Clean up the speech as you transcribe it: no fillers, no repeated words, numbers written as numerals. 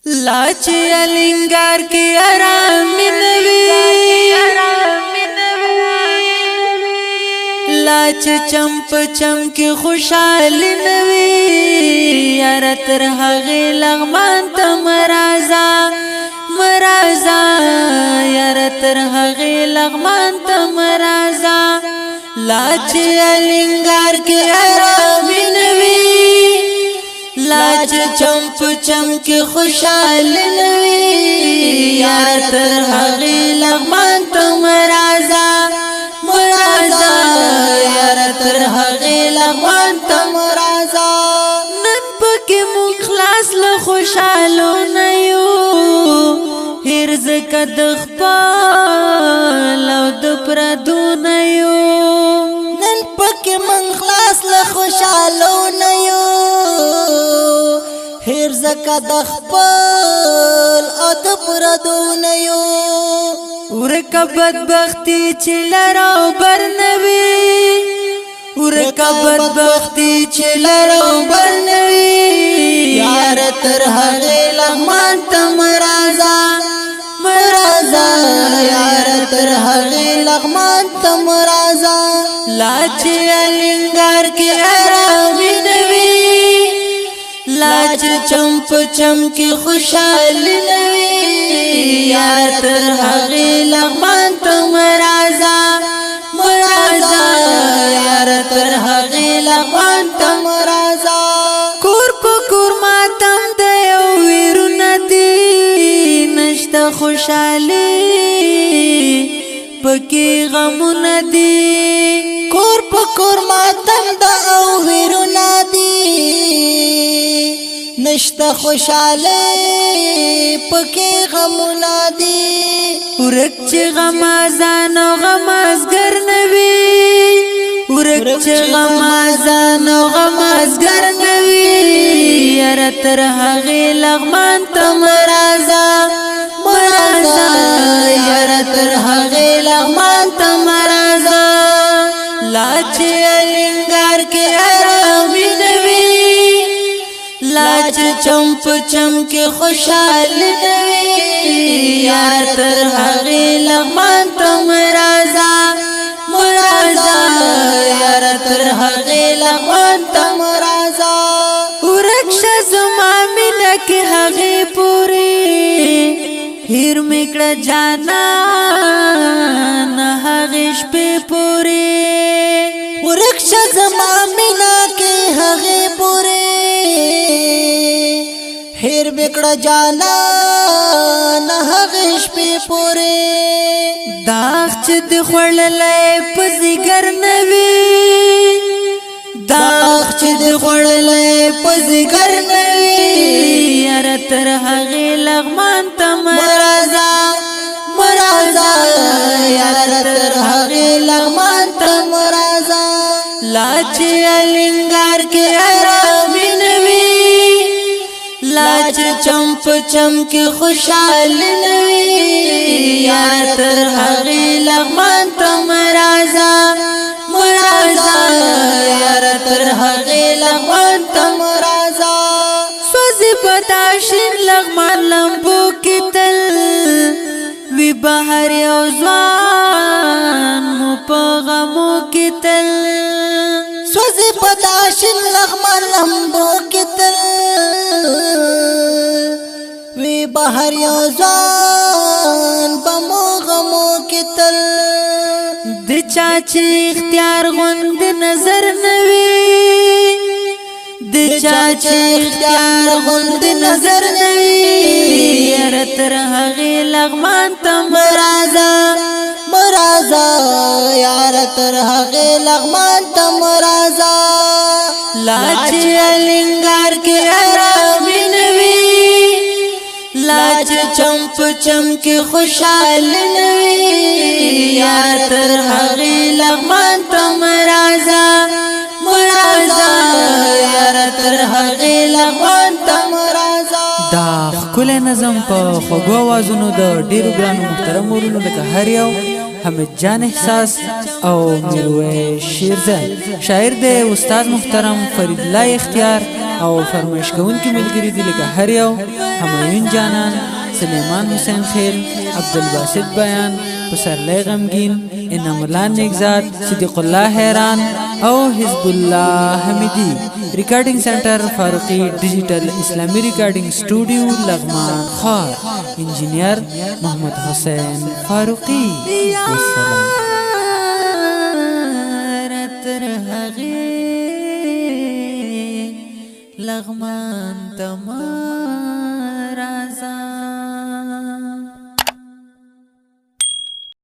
लाच अलंगार के आराम नवी लाच चंप चमके खुशहाल नवी यार तरह गे लगमान तमराजा मराजा यार तरह गे लगमान तमराजा लाच अलंगार के आराम नवी लाज चंप चमके खुशहाल नवी यार तरह गे लगमान तमराजा मराजा यार तरह गे लगमान तमराजा नन पके मुखलास ल खुशहालो नयो हिरज कदखपा लौ दपरदो नयो नन पके मुखलास ल खुशहालो नयो हिरज कदखपल अदपरदो नयो ورکا بدبختی چلرو برنوی ورکا بدبختی چلرو برنوی یار ترہ غی لغمان تمرازا مرازا یار ترہ غی لغمان تمرازا لاچ النگار کے عرامی نوی لاچ چمپ چمکی خوشحال نوی یار ترہ غی لغمان تمرازا مرازا یار ترہ غی لغمان تمرازا کور پا کور ماتم دیو ویرو ندی نشتا خوشحالی پکی غمو ندی کور پا کور ماتم دیو ویرو ندی نشتا خوشحالی پکی غمونا دی ورک چی غمازان و غمازگر نوی ورک چی غمازان و غمازگر نوی یار ترہ غی لغمان تمرازا مرازا یار ترہ غی لغمان تمرازا لاچ النگار کے عرامی نوی لاچ چمپ چمکے خوشحال نوی یار ترہ غی لغمان تمرازا مرازا یار ترہ غی لغمان تمرازا ورکش زمامی نکی حغی پوری ہیر مکڑا جانا نحغیش پی پوری ورکش زمامی نکی حغی پوری هیر بکڑا جانا نحغیش پی پوری داغ چد خوڑلے پزیگر نوی داغ چد خوڑلے پزیگر نوی یار ترہ غی لغمان تمرازا مرازا یار ترہ غی لغمان تمرازا لاچ النگار کے عرامی نوی لاچ چمپ چمکی خوشحال نوی یار ترہ غی لغمان تمرازا مرازا یار ترہ غی لغمان تمرازا سوزی پتاشن لغمان لمبو کی تل وی بحر یوزوان مو پا غمو کی تل سوزی پتاشن لغمان لمبو کی تل وی بحر یوزان بمو غمو کی تل د چاچی اختیار غند نظر نوی د چاچی اختیار غند نظر نوی یار ترہ غی لغمان تمرازا مرازا یار ترہ غی لغمان تمرازا لاچ النگار کے عرامی نوی لاچ چمپ چمکی خوشحال نوی یار ترہ غی لغمان تمرازا مرازا یار ترہ غی لغمان تمرازا دا خپل نظم په خوږو आवाजونو د ډیرو ګرانو محترم ورونو لکه هر یو حمید جان احساس او میرویس شیرزای. شاعر د استاد محترم فرید الله اختیار او فرمایش کوونکي ملګري دي لکه هر یو همایون جانان، سلیمان حسین خیل، عبدالباسط بیان، پسرلی غمگین، انعام الله نیکزاد، صدیق الله حیران او حزب الله حمیدی. ریکارډینګ سنټر فاروقی ډیجیټل اسلامی ریکارډینګ سټوډیو لغمان خار. انجینیر محمد حسین فاروقی. والسلام. لغمان تمام